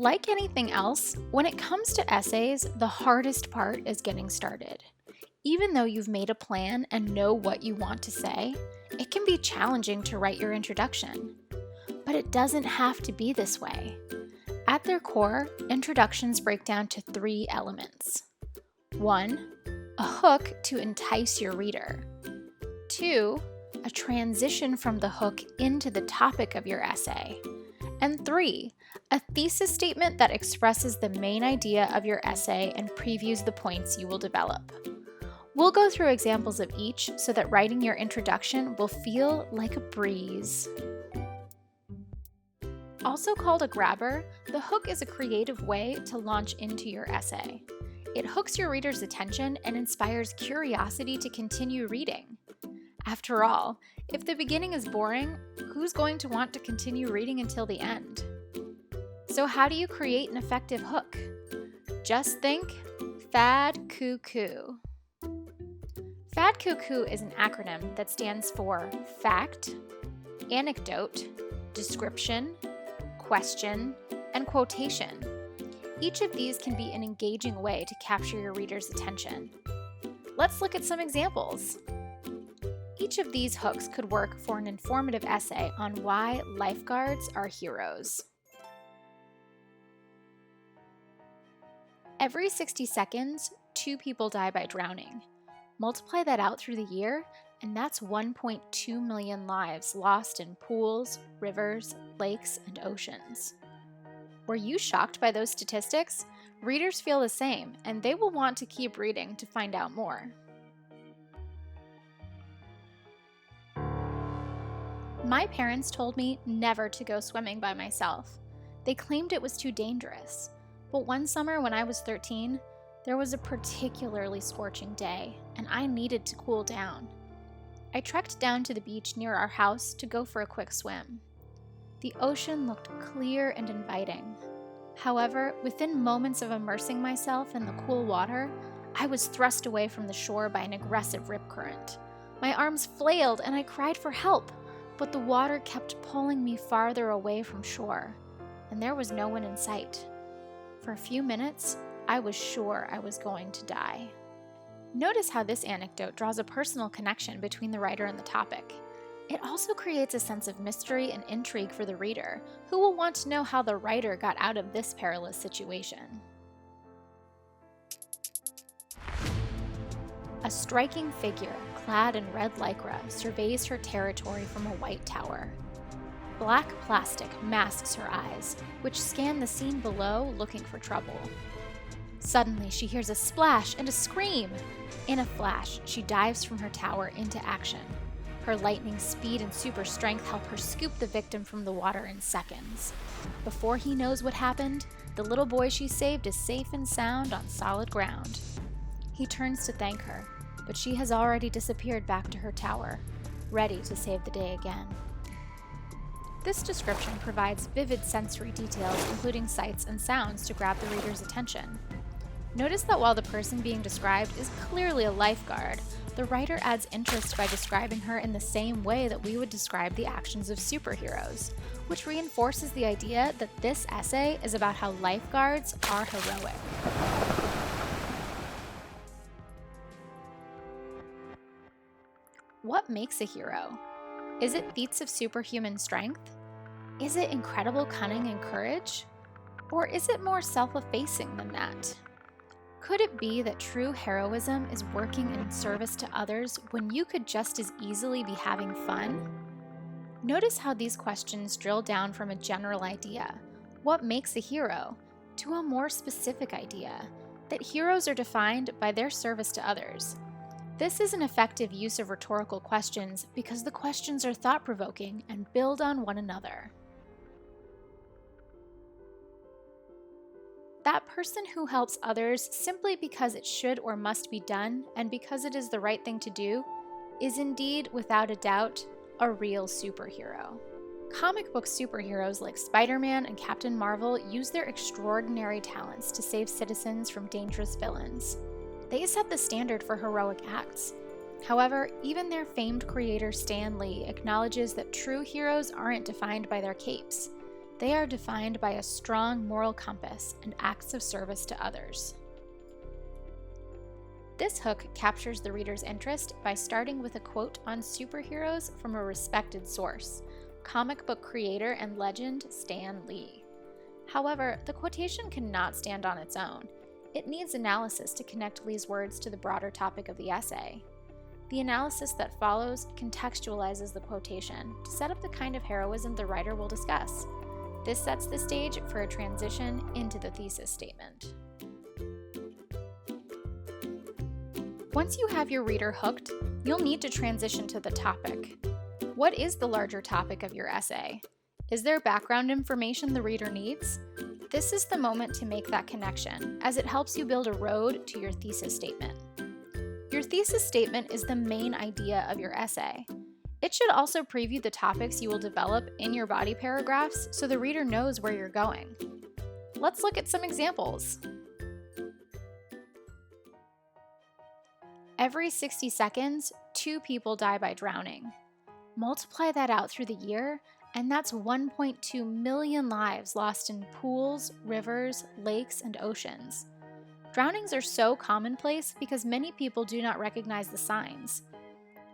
Like anything else, when it comes to essays, the hardest part is getting started. Even though you've made a plan and know what you want to say, it can be challenging to write your introduction. But it doesn't have to be this way. At their core, introductions break down to 3 elements. 1. A hook to entice your reader. 2. A transition from the hook into the topic of your essay. And 3. A thesis statement that expresses the main idea of your essay and previews the points you will develop. We'll go through examples of each so that writing your introduction will feel like a breeze. Also called a grabber, the hook is a creative way to launch into your essay. It hooks your reader's attention and inspires curiosity to continue reading. After all, if the beginning is boring, who's going to want to continue reading until the end? So how do you create an effective hook? Just think FAD Cuckoo. FAD Cuckoo is an acronym that stands for fact, anecdote, description, question, and quotation. Each of these can be an engaging way to capture your reader's attention. Let's look at some examples. Each of these hooks could work for an informative essay on why lifeguards are heroes. Every 60 seconds, 2 people die by drowning. Multiply that out through the year, and that's 1.2 million lives lost in pools, rivers, lakes, and oceans. Were you shocked by those statistics? Readers feel the same, and they will want to keep reading to find out more. My parents told me never to go swimming by myself. They claimed it was too dangerous. But one summer when I was 13, there was a particularly scorching day, and I needed to cool down. I trekked down to the beach near our house to go for a quick swim. The ocean looked clear and inviting. However, within moments of immersing myself in the cool water, I was thrust away from the shore by an aggressive rip current. My arms flailed and I cried for help, but the water kept pulling me farther away from shore, and there was no one in sight. For a few minutes, I was sure I was going to die. Notice how this anecdote draws a personal connection between the writer and the topic. It also creates a sense of mystery and intrigue for the reader, who will want to know how the writer got out of this perilous situation. A striking figure, clad in red lycra, surveys her territory from a white tower. Black plastic masks her eyes, which scan the scene below looking for trouble. Suddenly, she hears a splash and a scream. In a flash, she dives from her tower into action. Her lightning speed and super strength help her scoop the victim from the water in seconds. Before he knows what happened, the little boy she saved is safe and sound on solid ground. He turns to thank her, but she has already disappeared back to her tower, ready to save the day again. This description provides vivid sensory details, including sights and sounds, to grab the reader's attention. Notice that while the person being described is clearly a lifeguard, the writer adds interest by describing her in the same way that we would describe the actions of superheroes, which reinforces the idea that this essay is about how lifeguards are heroic. What makes a hero? Is it feats of superhuman strength? Is it incredible cunning and courage? Or is it more self-effacing than that? Could it be that true heroism is working in service to others when you could just as easily be having fun? Notice how these questions drill down from a general idea, what makes a hero, to a more specific idea, that heroes are defined by their service to others. This is an effective use of rhetorical questions because the questions are thought-provoking and build on one another. That person who helps others simply because it should or must be done and because it is the right thing to do is indeed, without a doubt, a real superhero. Comic book superheroes like Spider-Man and Captain Marvel use their extraordinary talents to save citizens from dangerous villains. They set the standard for heroic acts. However, even their famed creator Stan Lee acknowledges that true heroes aren't defined by their capes. They are defined by a strong moral compass and acts of service to others. This hook captures the reader's interest by starting with a quote on superheroes from a respected source, comic book creator and legend Stan Lee. However, the quotation cannot stand on its own. It needs analysis to connect Lee's words to the broader topic of the essay. The analysis that follows contextualizes the quotation to set up the kind of heroism the writer will discuss. This sets the stage for a transition into the thesis statement. Once you have your reader hooked, you'll need to transition to the topic. What is the larger topic of your essay? Is there background information the reader needs? This is the moment to make that connection, as it helps you build a road to your thesis statement. Your thesis statement is the main idea of your essay. It should also preview the topics you will develop in your body paragraphs so the reader knows where you're going. Let's look at some examples. Every 60 seconds, 2 people die by drowning. Multiply that out through the year, and that's 1.2 million lives lost in pools, rivers, lakes, and oceans. Drownings are so commonplace because many people do not recognize the signs.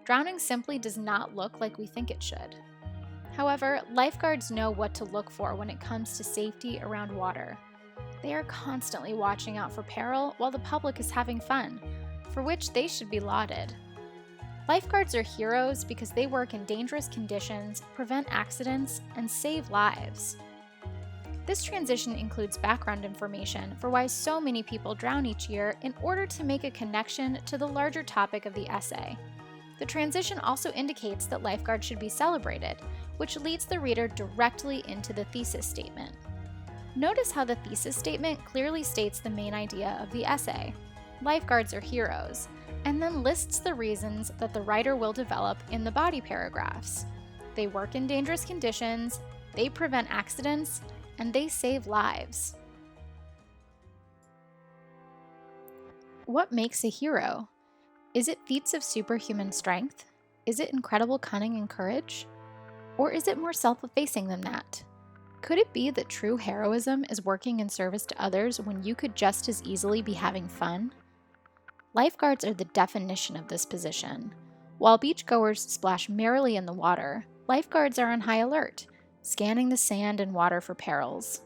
Drowning simply does not look like we think it should. However, lifeguards know what to look for when it comes to safety around water. They are constantly watching out for peril while the public is having fun, for which they should be lauded. Lifeguards are heroes because they work in dangerous conditions, prevent accidents, and save lives. This transition includes background information for why so many people drown each year in order to make a connection to the larger topic of the essay. The transition also indicates that lifeguards should be celebrated, which leads the reader directly into the thesis statement. Notice how the thesis statement clearly states the main idea of the essay. Lifeguards are heroes, and then lists the reasons that the writer will develop in the body paragraphs. They work in dangerous conditions, they prevent accidents, and they save lives. What makes a hero? Is it feats of superhuman strength? Is it incredible cunning and courage? Or is it more self-effacing than that? Could it be that true heroism is working in service to others when you could just as easily be having fun? Lifeguards are the definition of this position. While beachgoers splash merrily in the water, lifeguards are on high alert, scanning the sand and water for perils.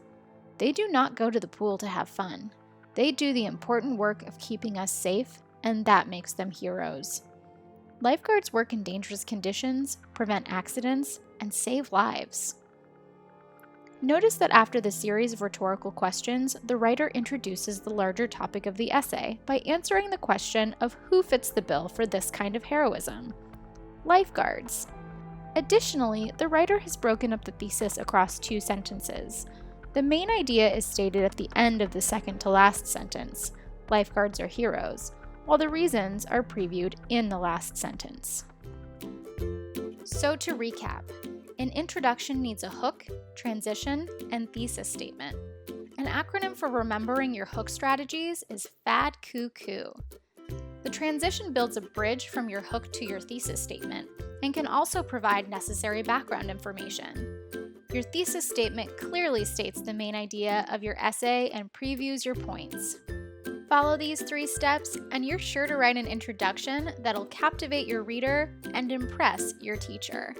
They do not go to the pool to have fun. They do the important work of keeping us safe, and that makes them heroes. Lifeguards work in dangerous conditions, prevent accidents, and save lives. Notice that after the series of rhetorical questions, the writer introduces the larger topic of the essay by answering the question of who fits the bill for this kind of heroism. Lifeguards. Additionally, the writer has broken up the thesis across 2 sentences. The main idea is stated at the end of the second to last sentence. Lifeguards are heroes, while the reasons are previewed in the last sentence. So to recap, an introduction needs a hook, transition, and thesis statement. An acronym for remembering your hook strategies is FAD-COO-COO. The transition builds a bridge from your hook to your thesis statement and can also provide necessary background information. Your thesis statement clearly states the main idea of your essay and previews your points. Follow these 3 steps and you're sure to write an introduction that'll captivate your reader and impress your teacher.